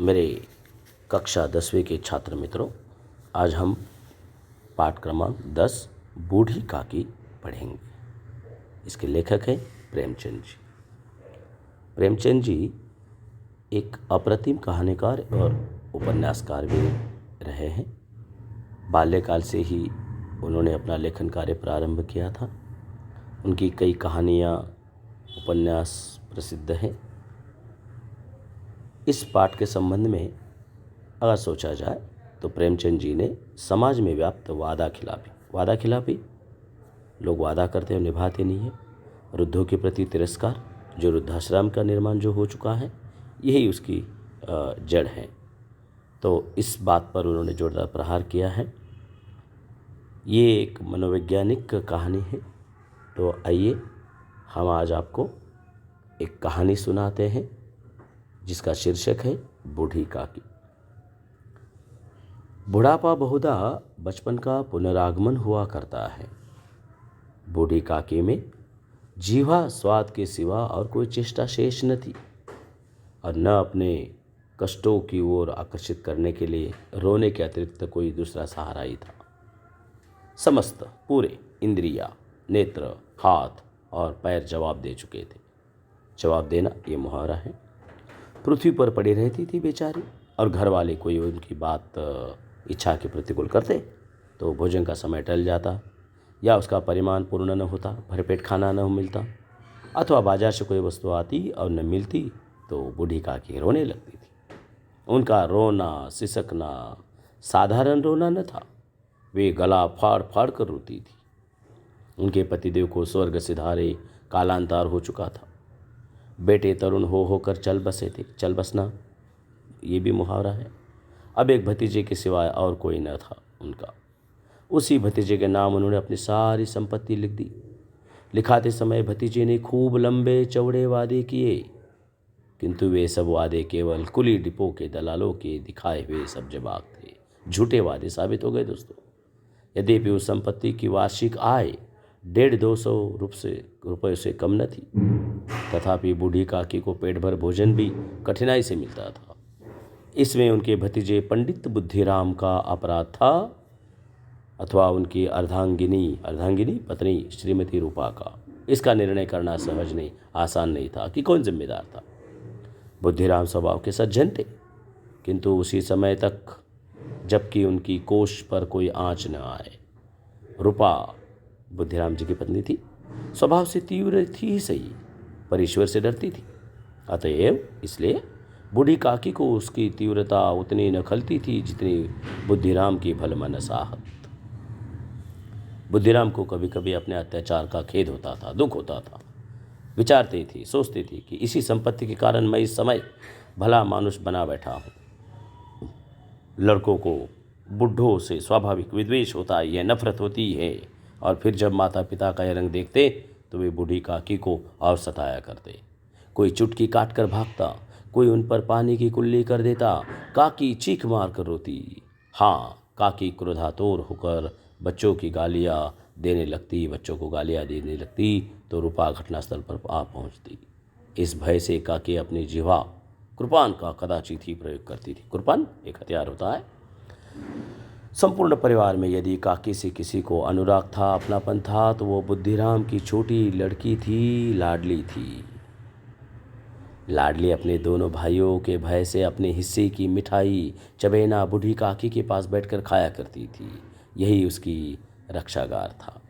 मेरे कक्षा 10वीं के छात्र मित्रों, आज हम पाठ क्रमांक 10 बूढ़ी काकी पढ़ेंगे। इसके लेखक हैं प्रेमचंद जी। प्रेमचंद जी एक अप्रतिम कहानीकार और उपन्यासकार भी रहे हैं। बाल्यकाल से ही उन्होंने अपना लेखन कार्य प्रारंभ किया था। उनकी कई कहानियाँ, उपन्यास प्रसिद्ध हैं। इस पाठ के संबंध में अगर सोचा जाए तो प्रेमचंद जी ने समाज में व्याप्त वादा खिलाफी, लोग वादा करते हैं निभाते नहीं है, वृद्धों के प्रति तिरस्कार, जो वृद्धाश्रम का निर्माण जो हो चुका है, यही उसकी जड़ है। तो इस बात पर उन्होंने जोरदार प्रहार किया है। ये एक मनोवैज्ञानिक कहानी है। तो आइए हम आज आपको एक कहानी सुनाते हैं जिसका शीर्षक है बूढ़ी काकी। बुढ़ापा बहुधा बचपन का पुनरागमन हुआ करता है। बूढ़ी काकी में जीवा स्वाद के सिवा और कोई चेष्टा शेष न थी और न अपने कष्टों की ओर आकर्षित करने के लिए रोने के अतिरिक्त कोई दूसरा सहारा ही था। समस्त पूरे इंद्रिया, नेत्र, हाथ और पैर जवाब दे चुके थे। जवाब देना ये मुहावरा है। पृथ्वी पर पड़ी रहती थी बेचारी, और घर वाले कोई उनकी बात इच्छा के प्रतिकूल करते तो भोजन का समय टल जाता, या उसका परिमाण पूर्ण न होता, भरपेट खाना न मिलता, अथवा बाजार से कोई वस्तु आती और न मिलती तो बूढ़ी काकी रोने लगती थी। उनका रोना सिसकना साधारण रोना न था, वे गला फाड़ फाड़ कर रोती थी। उनके पतिदेव को स्वर्ग सिधारे कालांतर हो चुका था। बेटे तरुण हो होकर चल बसना ये भी मुहावरा है। अब एक भतीजे के सिवाय और कोई न था उनका। उसी भतीजे के नाम उन्होंने अपनी सारी संपत्ति लिख दी। लिखाते समय भतीजे ने खूब लंबे चौड़े वादे किए, किंतु वे सब वादे केवल कुली डिपो के दलालों के दिखाए हुए सब जवाब थे। झूठे वादे साबित हो गए दोस्तों। यद्यपि उस संपत्ति की वार्षिक आय 150-200 रुपये से कम न थी, तथापि बूढ़ी काकी को पेट भर भोजन भी कठिनाई से मिलता था। इसमें उनके भतीजे पंडित बुद्धिराम का अपराध था, अथवा उनकी अर्धांगिनी पत्नी श्रीमती रूपा का। इसका निर्णय करना सहज नहीं, आसान नहीं था कि कौन जिम्मेदार था। बुद्धिराम स्वभाव के सज्जन थे, किंतु उसी समय तक जबकि उनकी कोष पर कोई आंच न आए। रूपा बुद्धिराम जी की पत्नी थी, स्वभाव से तीव्र थी ही सही, पर ईश्वर से डरती थी। अतएव इसलिए बूढ़ी काकी को उसकी तीव्रता उतनी न खलती थी जितनी बुद्धिराम की भलमन साहत। बुद्धिराम को कभी कभी अपने अत्याचार का खेद होता था, दुख होता था। विचारती थी, सोचती थी कि इसी संपत्ति के कारण मैं इस समय भला मानुष बना बैठा हूँ। लड़कों को बुढ़ों से स्वाभाविक विद्वेष होता है, यह नफरत होती है, और फिर जब माता पिता का यह रंग देखते तो वे बूढ़ी काकी को और सताया करते। कोई चुटकी काट कर भागता, कोई उन पर पानी की कुल्ली कर देता। काकी चीख मार कर रोती। हाँ, काकी क्रोधातुर होकर बच्चों को गालियाँ देने लगती तो रूपा घटनास्थल पर आ पहुँचती। इस भय से काकी अपनी जिह्वा कृपान का कदाचित ही प्रयोग करती थी। कृपान एक हथियार होता है। संपूर्ण परिवार में यदि काकी से किसी को अनुराग था, अपनापन था, तो वो बुद्धिराम की छोटी लड़की थी, लाडली थी। लाडली अपने दोनों भाइयों के भय से अपने हिस्से की मिठाई चबेना बूढ़ी काकी के पास बैठकर खाया करती थी। यही उसकी रक्षागार था।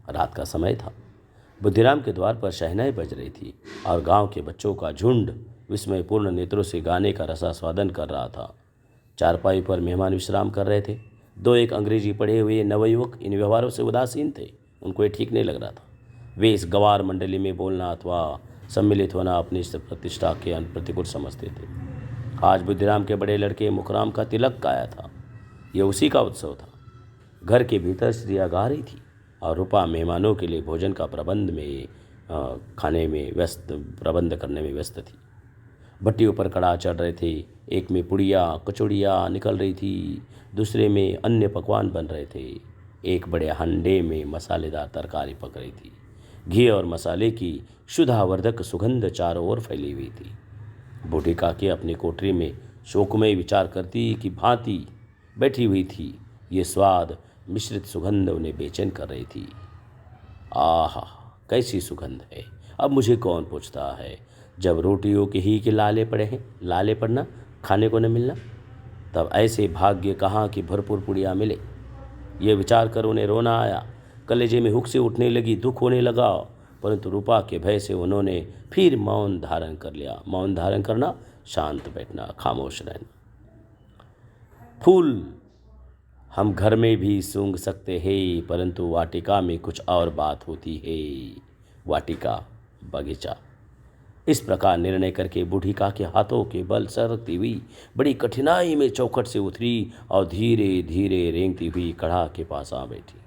रात का समय था। बुद्धिराम के द्वार पर शहनाई बज रही थी और गांव के बच्चों का झुंड विस्मयपूर्ण नेत्रों से गाने का रसास्वादन कर रहा था। चारपाई पर मेहमान विश्राम कर रहे थे। 2-1 अंग्रेजी पढ़े हुए नवयुवक इन व्यवहारों से उदासीन थे। उनको ये ठीक नहीं लग रहा था। वे इस गवार मंडली में बोलना अथवा सम्मिलित होना अपनी प्रतिष्ठा के प्रतिकूल समझते थे। आज बुद्धिराम के बड़े लड़के मुखराम का तिलक आया था। यह उसी का उत्सव था। घर के भीतर स्त्रियाँ गा रही थी और रूपा मेहमानों के लिए भोजन का प्रबंध करने में व्यस्त थी। भट्टियों पर कड़ा चढ़ रहे थे। एक में पुड़िया कचौड़ियाँ निकल रही थी, दूसरे में अन्य पकवान बन रहे थे। एक बड़े हंडे में मसालेदार तरकारी पक रही थी। घी और मसाले की शुद्धावर्धक सुगंध चारों ओर फैली हुई थी। बूढ़ी काकी अपनी कोठरी में शोकमय विचार करती कि भांति बैठी हुई थी। ये स्वाद मिश्रित सुगंध उन्हें बेचैन कर रही थी। आहा, कैसी सुगंध है! अब मुझे कौन पूछता है, जब रोटियों के ही के लाले पड़े हैं, लाले पड़ना, खाने को न मिलना, तब ऐसे भाग्य कहाँ कि भरपूर पुड़िया मिले। ये विचार कर उन्हें रोना आया। कलेजे में हुक से उठने लगी, दुख होने लगा, परंतु रूपा के भय से उन्होंने फिर मौन धारण कर लिया। मौन धारण करना, शांत बैठना, खामोश रहना। फूल हम घर में भी सूंघ सकते हैं, परंतु वाटिका में कुछ और बात होती है। वाटिका, बगीचा। इस प्रकार निर्णय करके बूढ़ी काकी हाथों के बल सरकती हुई बड़ी कठिनाई में चौखट से उतरी और धीरे धीरे रेंगती हुई कढ़ा के पास आ बैठी।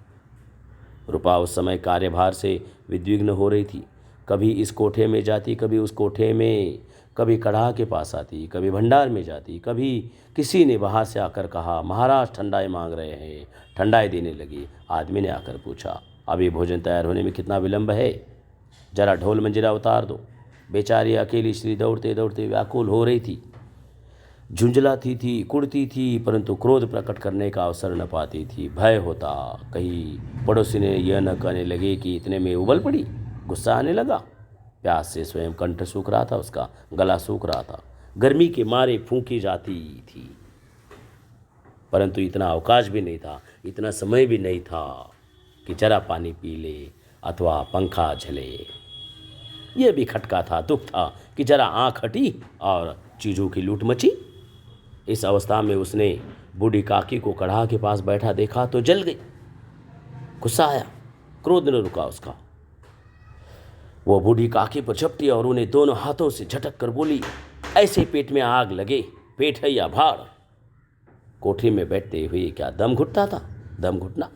रूपा उस समय कार्यभार से विद्विग्न हो रही थी। कभी इस कोठे में जाती, कभी उस कोठे में, कभी कढ़ा के पास आती, कभी भंडार में जाती। कभी किसी ने बाहर से आकर कहा, महाराज ठंडाई मांग रहे हैं। ठंडाई देने लगी। आदमी ने आकर पूछा, अभी भोजन तैयार होने में कितना विलंब है? जरा ढोल मंजीरा उतार दो। बेचारी अकेली श्री दौड़ते दौड़ते व्याकुल हो रही थी। झुंझलाती थी, कुड़ती थी, परंतु क्रोध प्रकट करने का अवसर न पाती थी। भय होता कहीं पड़ोसी ने यह न कहने लगे कि इतने में उबल पड़ी। गुस्सा आने लगा। प्यास से स्वयं कंठ सूख रहा था, उसका गला सूख रहा था। गर्मी के मारे फूंकी जाती थी, परंतु इतना अवकाश भी नहीं था, इतना समय भी नहीं था कि जरा पानी पी ले अथवा पंखा झले। यह भी खटका था, दुख था कि जरा आँख हटी और चीज़ों की लूट मची। इस अवस्था में उसने बूढ़ी काकी को कढ़ा के पास बैठा देखा तो जल गई। गुस्सा आया, क्रोध न रुका उसका। वो बूढ़ी काकी पर झपटी और उन्हें दोनों हाथों से झटक कर बोली, ऐसे पेट में आग लगे, पेट है या भाड़? कोठरी में बैठते हुए क्या दम घुटता था? दम घुटना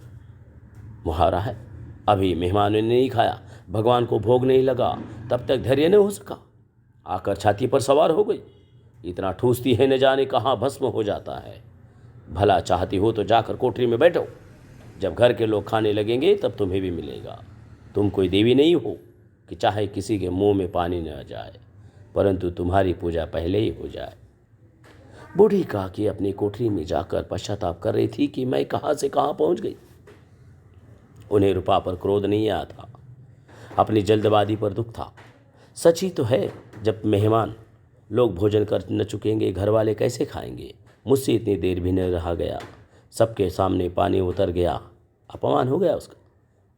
मुहावरा है। अभी मेहमानों ने नहीं खाया, भगवान को भोग नहीं लगा, तब तक धैर्य न हो सका। आकर छाती पर सवार हो गई। इतना ठूसती है न जाने कहाँ भस्म हो जाता है। भला चाहती हो तो जाकर कोठरी में बैठो। जब घर के लोग खाने लगेंगे तब तुम्हें भी मिलेगा। तुम कोई देवी नहीं हो कि चाहे किसी के मुंह में पानी न जाए, परंतु तुम्हारी पूजा पहले ही हो जाए। बूढ़ी काकी अपनी कोठरी में जाकर पश्चाताप कर रही थी कि मैं कहाँ से कहाँ पहुँच गई। उन्हें रूपा पर क्रोध नहीं आया था, अपनी जल्दबाजी पर दुख था। सच ही तो है, जब मेहमान लोग भोजन कर न चुकेंगे, घर वाले कैसे खाएंगे? मुझसे इतनी देर भी न रहा गया, सबके सामने पानी उतर गया, अपमान हो गया उसका।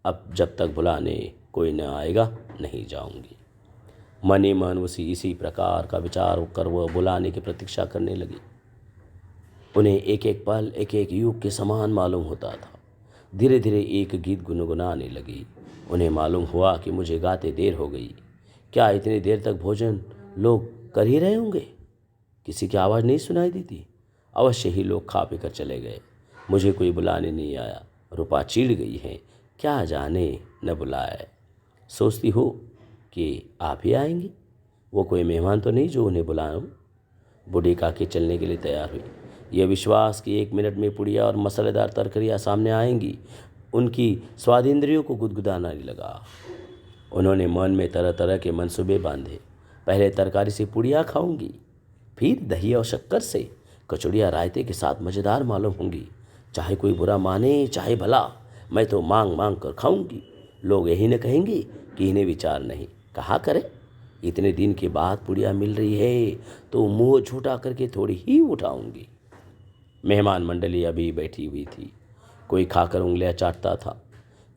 अब जब तक बुलाने कोई न आएगा नहीं जाऊंगी। मन ही मन इसी प्रकार का विचार कर वह बुलाने की प्रतीक्षा करने लगी। उन्हें एक एक पल एक एक युग के समान मालूम होता था। धीरे धीरे एक गीत गुनगुनाने लगी। उन्हें मालूम हुआ कि मुझे गाते देर हो गई। क्या इतनी देर तक भोजन लोग कर ही रहे होंगे? किसी की आवाज़ नहीं सुनाई दी थी। अवश्य ही लोग खा पी कर चले गए, मुझे कोई बुलाने नहीं आया। रूपा चिढ़ गई है, क्या जाने न बुलाए। सोचती हो कि आप ही आएंगे, वो कोई मेहमान तो नहीं जो उन्हें बुलाऊं। बूढ़ी काकी चलने के लिए तैयार हुई। यह विश्वास कि 1 मिनट में पुड़िया और मसालेदार तरकारियाँ सामने आएंगी उनकी स्वादेंद्रियों को गुदगुदाने लगा। उन्होंने मन में तरह तरह के मंसूबे बांधे। पहले तरकारी से पुड़िया खाऊंगी, फिर दही और शक्कर से कचौड़ियाँ रायते के साथ मज़ेदार मालूम होंगी। चाहे कोई बुरा माने चाहे भला, मैं तो मांग मांग कर खाऊंगी। लोग यही न कहेंगे कि इन्हें विचार नहीं। कहा करें, इतने दिन के बाद पुड़िया मिल रही है तो मुंह झूठा करके थोड़ी ही उठाऊंगी। मेहमान मंडली अभी बैठी हुई थी। कोई खाकर उंगलियां चाटता था,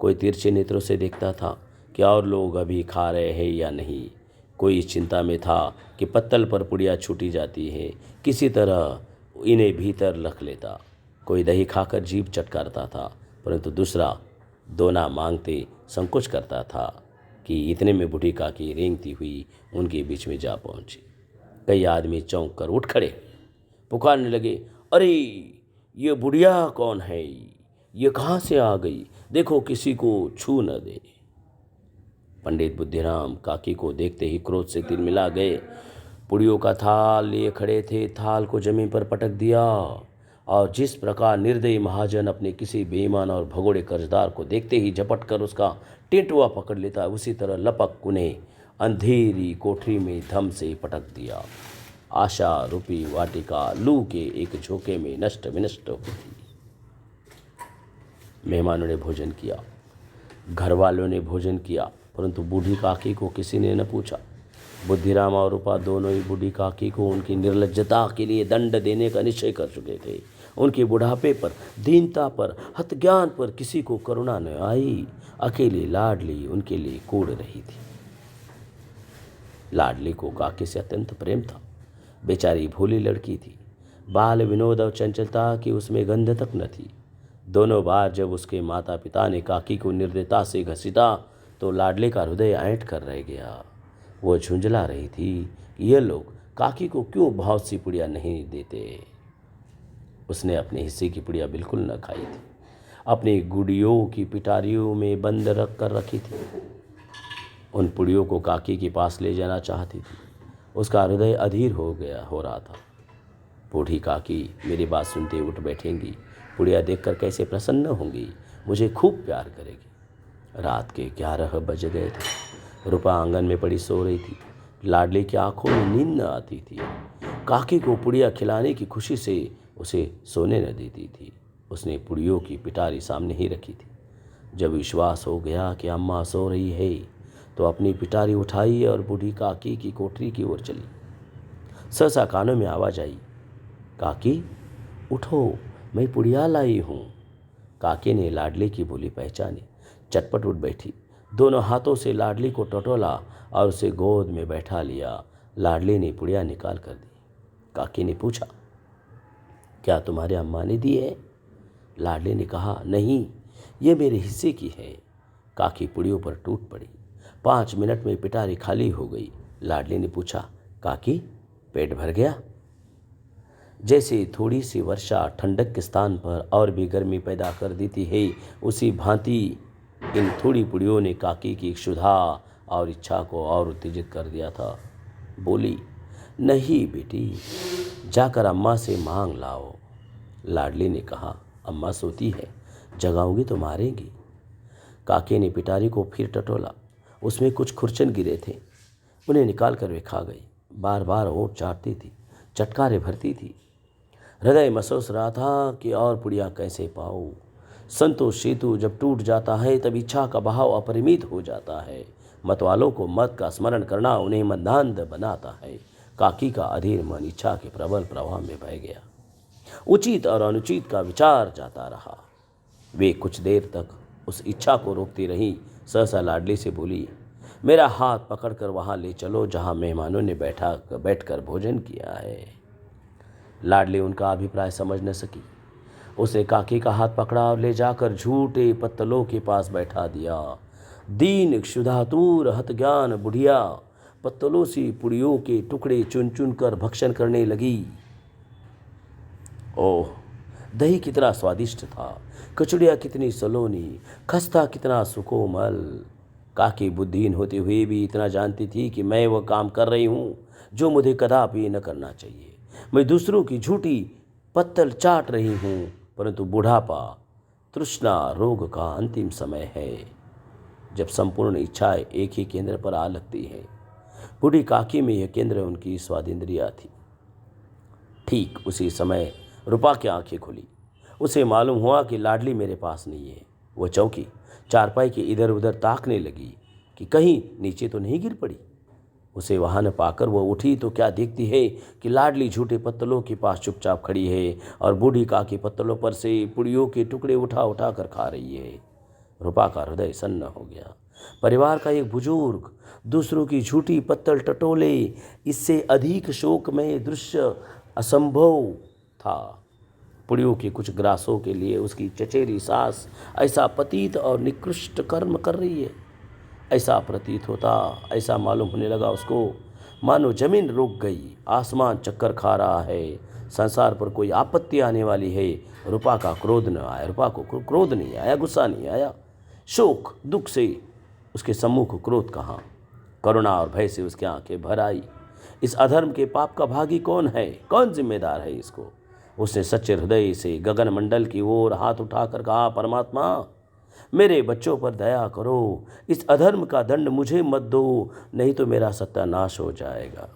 कोई तिरछे नेत्रों से देखता था कि और लोग अभी खा रहे हैं या नहीं। कोई इस चिंता में था कि पत्तल पर पुड़िया छूटी जाती है, किसी तरह इन्हें भीतर रख लेता। कोई दही खाकर जीभ चटकारता था, परंतु दूसरा दोना मांगते संकोच करता था कि इतने में बूढ़ी काकी रेंगती हुई उनके बीच में जा पहुंची। कई आदमी चौंक कर उठ खड़े, पुकारने लगे, अरे ये बुढ़िया कौन है? ये कहाँ से आ गई? देखो किसी को छू न दे। पंडित बुद्धिराम काकी को देखते ही क्रोध से तिलमिला गए। पुड़ियों का थाल लिए खड़े थे, थाल को जमीन पर पटक दिया और जिस प्रकार निर्दयी महाजन अपने किसी बेईमान और भगोड़े कर्जदार को देखते ही झपट कर उसका टेटुआ पकड़ लेता है, उसी तरह लपक उन्हें अंधेरी कोठरी में धम से पटक दिया। आशा रूपी वाटिका लू के एक झोंके में नष्ट विनष्ट हुई। मेहमानों ने भोजन किया, घर वालों ने भोजन किया, परंतु बूढ़ी काकी को किसी ने न पूछा। बुद्धिराम और रूपा दोनों ही बूढ़ी काकी को उनकी निर्लज्जता के लिए दंड देने का निश्चय कर चुके थे। उनके बुढ़ापे पर, दीनता पर, हतज्ञान पर किसी को करुणा न आई। अकेली लाडली उनके लिए कूड़ रही थी। लाडली को काकी से अत्यंत प्रेम था। बेचारी भोली लड़की थी। बाल विनोद और चंचलता की उसमें गंध तक न थी। दोनों बार जब उसके माता पिता ने काकी को निर्दयता से घसीटा तो लाडले का हृदय ऐंठ कर रह गया। वो झुंझला रही थी कि ये लोग काकी को क्यों बहुत सी पुड़िया नहीं देते। उसने अपने हिस्से की पुड़िया बिल्कुल न खाई थी। अपनी गुड़ियों की पिटारियों में बंद रख कर रखी थी। उन पुड़ियों को काकी के पास ले जाना चाहती थी। उसका हृदय अधीर हो रहा था। बूढ़ी काकी मेरी बात सुनते उठ बैठेंगी, पुड़िया देखकर कैसे प्रसन्न होंगी, मुझे खूब प्यार करेगी। रात के 11 बज गए थे। रूपा आंगन में पड़ी सो रही थी। लाडली की आंखों में नींद न आती थी। काकी को पुड़िया खिलाने की खुशी से उसे सोने न देती थी। उसने पुड़ियों की पिटारी सामने ही रखी थी। जब विश्वास हो गया कि अम्मा सो रही है तो अपनी पिटारी उठाई और बूढ़ी काकी की कोठरी की ओर चली। सहसा कानों में आवाज आई, काकी उठो, मैं पुड़िया लाई हूँ। काकी ने लाडली की बोली पहचानी, चटपट उठ बैठी। दोनों हाथों से लाडली को टटोला और उसे गोद में बैठा लिया। लाडली ने पुड़िया निकाल कर दी। काकी ने पूछा, क्या तुम्हारे अम्मा ने दी है? लाडली ने कहा, नहीं, ये मेरे हिस्से की है। काकी पुड़ियों पर टूट पड़ी। 5 मिनट में पिटारी खाली हो गई। लाडली ने पूछा, काकी पेट भर गया? जैसे थोड़ी सी वर्षा ठंडक के स्थान पर और भी गर्मी पैदा कर देती है, उसी भांति इन थोड़ी पुड़ियों ने काकी की क्षुधा और इच्छा को और उत्तेजित कर दिया था। बोली, नहीं बेटी, जाकर अम्मा से मांग लाओ। लाडली ने कहा, अम्मा सोती है, जगाऊंगी तो मारेंगी। काकी ने पिटारी को फिर टटोला। उसमें कुछ खुरचन गिरे थे। उन्हें निकाल कर वे खा गई। बार बार ओंठ चाटती थी, चटकारे भरती थी। हृदय महसूस रहा था कि और पुड़िया कैसे पाऊं। संतोष सेतु जब टूट जाता है तब इच्छा का बहाव अपरिमित हो जाता है। मतवालों को मत का स्मरण करना उन्हें मंदांध बनाता है। काकी का अधीर मन इच्छा के प्रबल प्रवाह में बह गया। उचित और अनुचित का विचार जाता रहा। वे कुछ देर तक उस इच्छा को रोकती रही। सहसा लाडली से बोली, मेरा हाथ पकड़कर वहां ले चलो जहां मेहमानों ने बैठकर भोजन किया है। लाडली उनका अभिप्राय समझ न सकी। उसने काकी का हाथ पकड़ा और ले जाकर झूठे पत्तलों के पास बैठा दिया। दीन क्षुधातुर हतज्ञान बुढ़िया पत्तलों से पुड़ियों के टुकड़े चुन चुन कर भक्षण करने लगी। ओह, दही कितना स्वादिष्ट था, कचौड़ियाँ कितनी सलोनी, खस्ता कितना सुकोमल। काकी बुद्धिहीन होते हुए भी इतना जानती थी कि मैं वह काम कर रही हूँ जो मुझे कदापि न करना चाहिए। मैं दूसरों की झूठी पत्तल चाट रही हूँ, परंतु बुढ़ापा, तृष्णा रोग का अंतिम समय है जब संपूर्ण इच्छाएं एक ही केंद्र पर आ लगती हैं। बूढ़ी काकी में यह केंद्र उनकी स्वादिंद्रिया थी। ठीक उसी समय रूपा की आंखें खुली। उसे मालूम हुआ कि लाडली मेरे पास नहीं है। वह चौंकी, चारपाई के इधर उधर ताकने लगी कि कहीं नीचे तो नहीं गिर पड़ी। उसे वहां न पाकर वह उठी तो क्या देखती है कि लाडली झूठे पत्तलों के पास चुपचाप खड़ी है और बूढ़ी काकी पत्तलों पर से पुड़ियों के टुकड़े उठा उठा कर खा रही है। रूपा का हृदय सन्न हो गया। परिवार का एक बुजुर्ग दूसरों की झूठी पत्तल टटोले, इससे अधिक शोकमय दृश्य असंभव था। पुड़ियों के कुछ ग्रासों के लिए उसकी चचेरी सास ऐसा पतित और निकृष्ट कर्म कर रही है। ऐसा प्रतीत होता, ऐसा मालूम होने लगा उसको, मानो जमीन रुक गई, आसमान चक्कर खा रहा है, संसार पर कोई आपत्ति आने वाली है। रूपा का क्रोध न आया, रूपा को क्रोध नहीं आया, गुस्सा नहीं आया। शोक दुख से उसके सम्मुख क्रोध कहाँ, करुणा और भय से उसकी आंखें भर आई। इस अधर्म के पाप का भागी कौन है, कौन जिम्मेदार है इसको? उसने सच्चे हृदय से गगन मंडल की ओर हाथ उठाकर कहा, परमात्मा, मेरे बच्चों पर दया करो, इस अधर्म का दंड मुझे मत दो, नहीं तो मेरा सत्यानाश हो जाएगा।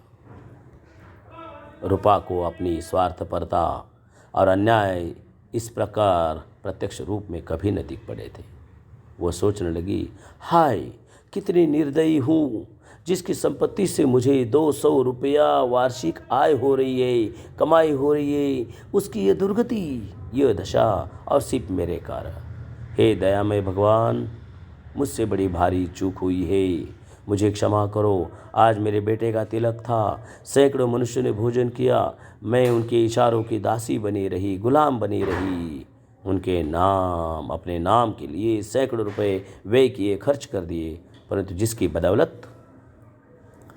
रूपा को अपनी स्वार्थपरता और अन्याय इस प्रकार प्रत्यक्ष रूप में कभी न दिख पड़े थे। वो सोचने लगी, हाय कितनी निर्दयी हूँ, जिसकी संपत्ति से मुझे 200 रुपया वार्षिक आय हो रही है, कमाई हो रही है, उसकी ये दुर्गति, ये दशा और सिर्फ मेरे कारण। हे दयामय भगवान, मुझसे बड़ी भारी चूक हुई है, मुझे क्षमा करो। आज मेरे बेटे का तिलक था, सैकड़ों मनुष्यों ने भोजन किया, मैं उनके इशारों की दासी बनी रही, गुलाम बनी रही, उनके नाम अपने नाम के लिए सैकड़ों रुपए व्यय किए, खर्च कर दिए, परंतु जिसकी बदौलत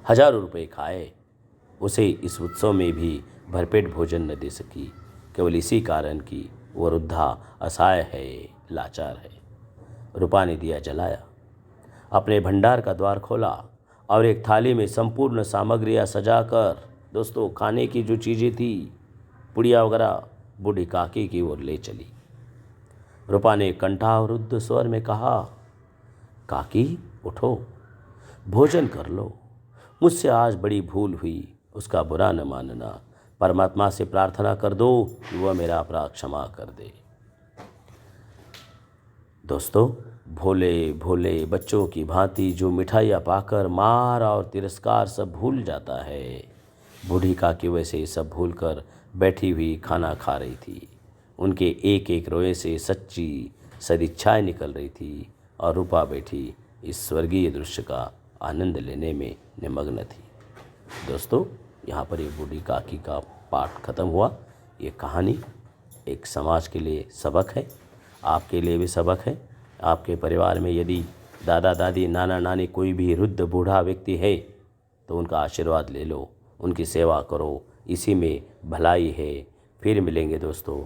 हजारों रुपए खाए, उसे इस उत्सव में भी भरपेट भोजन न दे सकी, केवल इसी कारण कि वह वृद्धा असहाय है, लाचार है। रूपा ने दिया जलाया, अपने भंडार का द्वार खोला और एक थाली में संपूर्ण सामग्रियाँ सजाकर, दोस्तों खाने की जो चीज़ें थी, पुड़िया वगैरह, बूढ़ी काकी की ओर ले चली। रूपा ने कंठावरुद्ध स्वर में कहा, काकी उठो, भोजन कर लो, मुझसे आज बड़ी भूल हुई, उसका बुरा न मानना, परमात्मा से प्रार्थना कर दो कि वह मेरा अपराध क्षमा कर दे। दोस्तों, भोले भोले बच्चों की भांति जो मिठाइयाँ पाकर मार और तिरस्कार सब भूल जाता है, बूढ़ी काकी वैसे सब भूलकर बैठी हुई खाना खा रही थी। उनके एक एक रोए से सच्ची सदिच्छाएं निकल रही थी और रूपा बैठी इस स्वर्गीय दृश्य का आनंद लेने में निमग्न थी। दोस्तों, यहाँ पर ये बूढ़ी काकी का पाठ खत्म हुआ। ये कहानी एक समाज के लिए सबक है, आपके लिए भी सबक है। आपके परिवार में यदि दादा दादी नाना नानी कोई भी वृद्ध बूढ़ा व्यक्ति है तो उनका आशीर्वाद ले लो, उनकी सेवा करो, इसी में भलाई है। फिर मिलेंगे दोस्तों